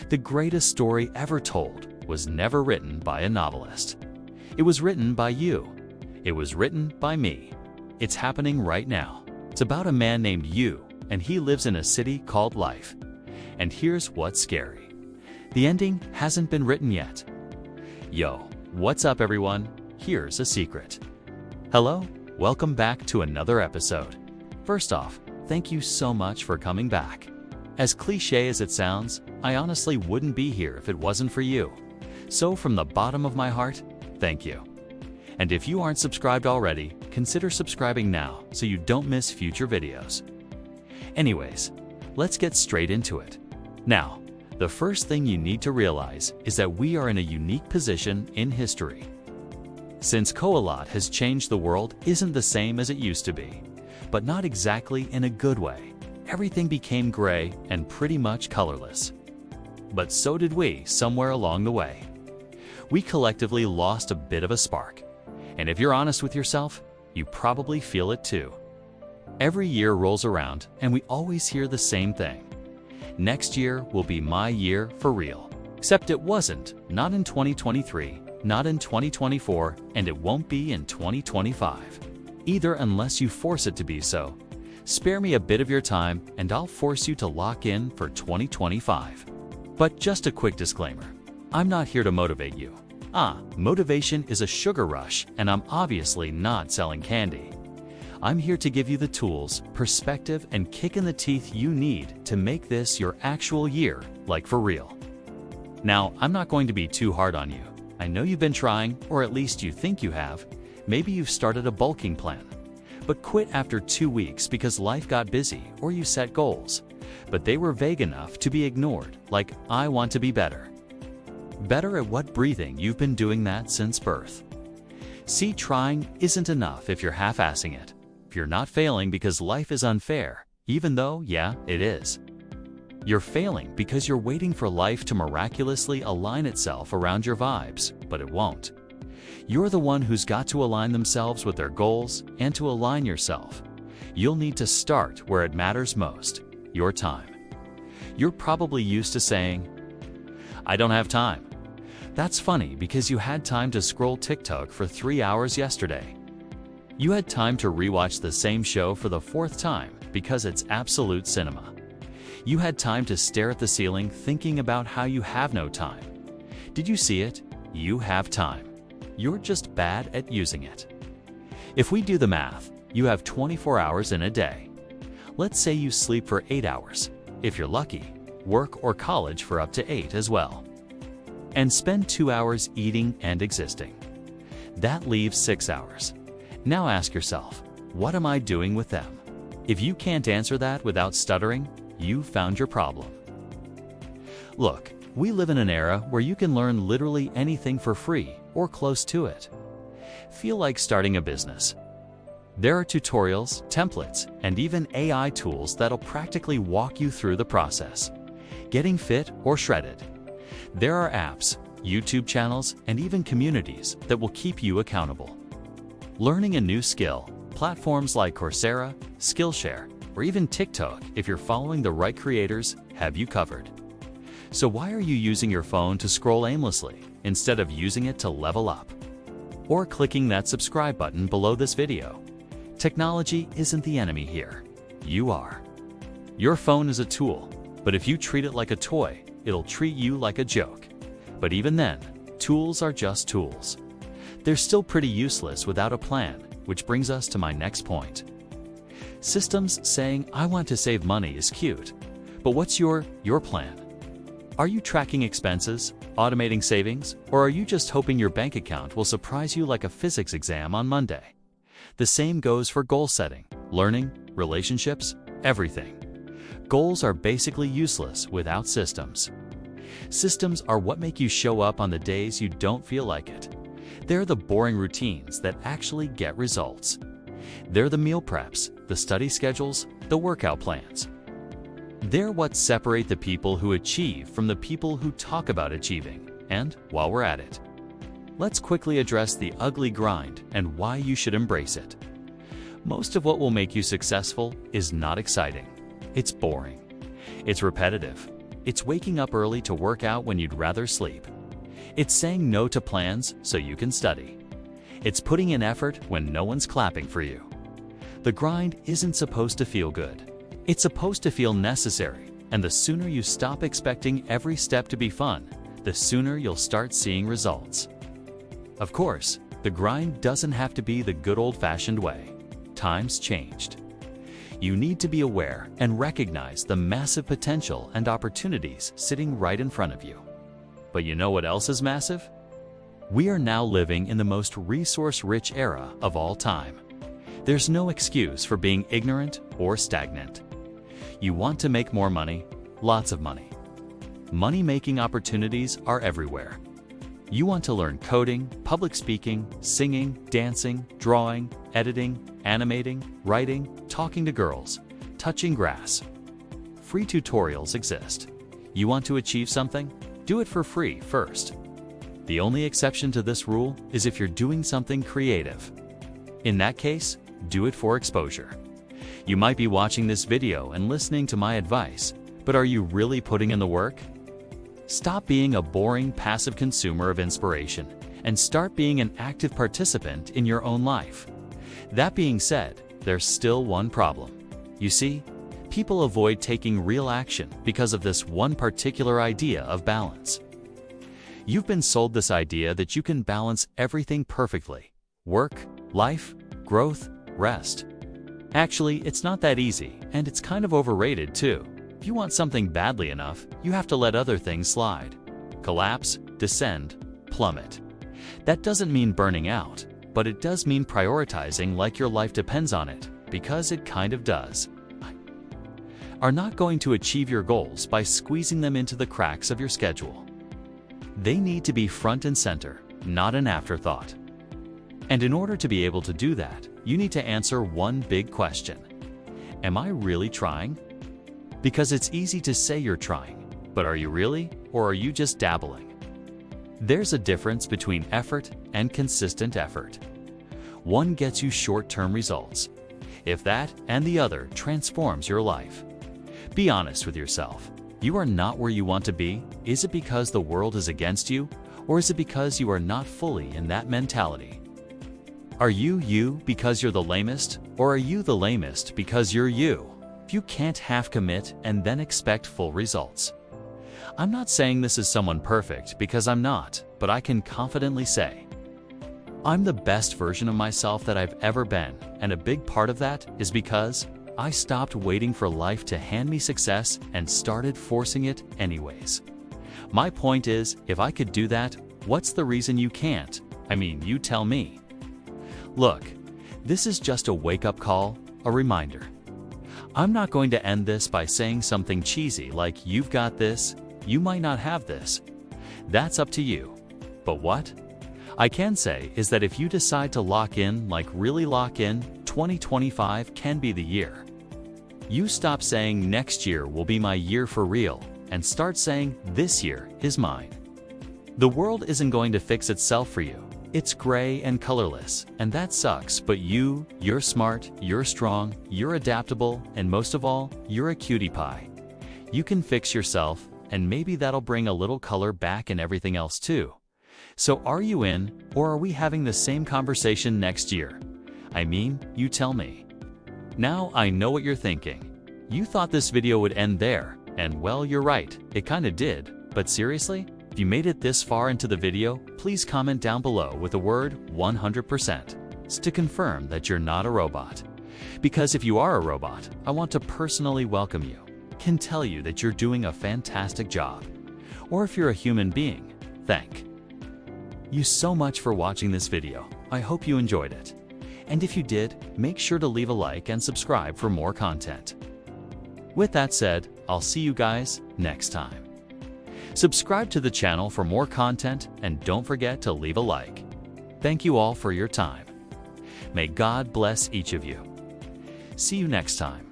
The greatest story ever told was never written by a novelist. It was written by you. It was written by me. It's happening right now. It's about a man named You, and he lives in a city called Life. And here's what's scary. The ending hasn't been written yet. Yo, what's up everyone? Here's a secret. Hello, welcome back to another episode. First off, thank you so much for coming back. As cliche as it sounds, I honestly wouldn't be here if it wasn't for you. So from the bottom of my heart, thank you. And if you aren't subscribed already, consider subscribing now so you don't miss future videos. Anyways, let's get straight into it. Now, the first thing you need to realize is that we are in a unique position in history. Since Ko-a-lot has changed, the world isn't the same as it used to be, but not exactly in a good way. Everything became gray and pretty much colorless. But so did we somewhere along the way. We collectively lost a bit of a spark. And if you're honest with yourself, you probably feel it too. Every year rolls around and we always hear the same thing. Next year will be my year for real. Except it wasn't, not in 2023, not in 2024, and it won't be in 2025. Either, unless you force it to be so. Spare me a bit of your time and I'll force you to lock in for 2025. But just a quick disclaimer, I'm not here to motivate you. Motivation is a sugar rush and I'm obviously not selling candy. I'm here to give you the tools, perspective, and kick in the teeth you need to make this your actual year, like for real. Now, I'm not going to be too hard on you. I know you've been trying, or at least you think you have. Maybe you've started a bulking plan, but quit after 2 weeks because life got busy or you set goals, but they were vague enough to be ignored, like I want to be better. Better at what? Breathing. You've been doing that since birth. See, trying isn't enough if you're half-assing it. If you're not failing because life is unfair, even though, yeah, it is. You're failing because you're waiting for life to miraculously align itself around your vibes, but it won't. You're the one who's got to align themselves with their goals, and to align yourself, you'll need to start where it matters most, your time. You're probably used to saying, I don't have time. That's funny because you had time to scroll TikTok for 3 hours yesterday. You had time to rewatch the same show for the 4th time because it's absolute cinema. You had time to stare at the ceiling thinking about how you have no time. Did you see it? You have time. You're just bad at using it. If we do the math, you have 24 hours in a day. Let's say you sleep for 8 hours. If you're lucky, work or college for up to 8 as well. And spend 2 hours eating and existing. That leaves 6 hours. Now ask yourself, what am I doing with them? If you can't answer that without stuttering, you've found your problem. Look, we live in an era where you can learn literally anything for free or close to it. Feel like starting a business. There are tutorials, templates, and even AI tools that'll practically walk you through the process. Getting fit or shredded. There are apps, YouTube channels, and even communities that will keep you accountable. Learning a new skill, platforms like Coursera, Skillshare, or even TikTok, if you're following the right creators, have you covered. So why are you using your phone to scroll aimlessly instead of using it to level up? Or clicking that subscribe button below this video? Technology isn't the enemy here. You are. Your phone is a tool, but if you treat it like a toy, it'll treat you like a joke. But even then, tools are just tools. They're still pretty useless without a plan, which brings us to my next point. Systems saying, I want to save money is cute, but what's your plan? Are you tracking expenses, automating savings, or are you just hoping your bank account will surprise you like a physics exam on Monday? The same goes for goal setting, learning, relationships, everything. Goals are basically useless without systems. Systems are what make you show up on the days you don't feel like it. They're the boring routines that actually get results. They're the meal preps, the study schedules, the workout plans. They're what separate the people who achieve from the people who talk about achieving. And while we're at it, let's quickly address the ugly grind and why you should embrace it. Most of what will make you successful is not exciting. It's boring. It's repetitive. It's waking up early to work out when you'd rather sleep. It's saying no to plans so you can study. It's putting in effort when no one's clapping for you. The grind isn't supposed to feel good. It's supposed to feel necessary, and the sooner you stop expecting every step to be fun, the sooner you'll start seeing results. Of course, the grind doesn't have to be the good old-fashioned way. Times changed. You need to be aware and recognize the massive potential and opportunities sitting right in front of you. But you know what else is massive? We are now living in the most resource-rich era of all time. There's no excuse for being ignorant or stagnant. You want to make more money, lots of money. Money-making opportunities are everywhere. You want to learn coding, public speaking, singing, dancing, drawing, editing, animating, writing, talking to girls, touching grass. Free tutorials exist. You want to achieve something? Do it for free first. The only exception to this rule is if you're doing something creative. In that case, do it for exposure. You might be watching this video and listening to my advice, but are you really putting in the work? Stop being a boring, passive consumer of inspiration and start being an active participant in your own life. That being said, there's still one problem. You see, people avoid taking real action because of this one particular idea of balance. You've been sold this idea that you can balance everything perfectly: work, life, growth, rest. Actually, it's not that easy, and it's kind of overrated too. If you want something badly enough, you have to let other things slide. Collapse, descend, plummet. That doesn't mean burning out, but it does mean prioritizing like your life depends on it, because it kind of does. Are not going to achieve your goals by squeezing them into the cracks of your schedule. They need to be front and center, not an afterthought. And in order to be able to do that, you need to answer one big question. Am I really trying? Because it's easy to say you're trying, but are you really, or are you just dabbling? There's a difference between effort and consistent effort. One gets you short-term results, if that and the other transforms your life. Be honest with yourself. You are not where you want to be. Is it because the world is against you, or is it because you are not fully in that mentality? Are you you because you're the lamest, or are you the lamest because you're you? You can't half commit and then expect full results. I'm not saying this is someone perfect because I'm not, but I can confidently say I'm the best version of myself that I've ever been, and a big part of that is because I stopped waiting for life to hand me success and started forcing it anyways. My point is, if I could do that, what's the reason you can't? I mean, you tell me. Look, this is just a wake-up call, a reminder. I'm not going to end this by saying something cheesy like you've got this, you might not have this. That's up to you. But what I can say is that if you decide to lock in, like really lock in, 2025 can be the year. You stop saying next year will be my year for real and start saying this year is mine. The world isn't going to fix itself for you. It's gray and colorless, and that sucks, but you're smart, you're strong, you're adaptable, and most of all, you're a cutie pie. You can fix yourself, and maybe that'll bring a little color back in everything else too. So are you in, or are we having the same conversation next year? I mean, you tell me. Now I know what you're thinking. You thought this video would end there, and well, you're right, it kinda did, but seriously? If you made it this far into the video, please comment down below with the word 100% to confirm that you're not a robot. Because if you are a robot, I want to personally welcome you, can tell you that you're doing a fantastic job. Or if you're a human being, thank you so much for watching this video. I hope you enjoyed it. And if you did, make sure to leave a like and subscribe for more content. With that said, I'll see you guys next time. Subscribe to the channel for more content and don't forget to leave a like. Thank you all for your time. May God bless each of you. See you next time.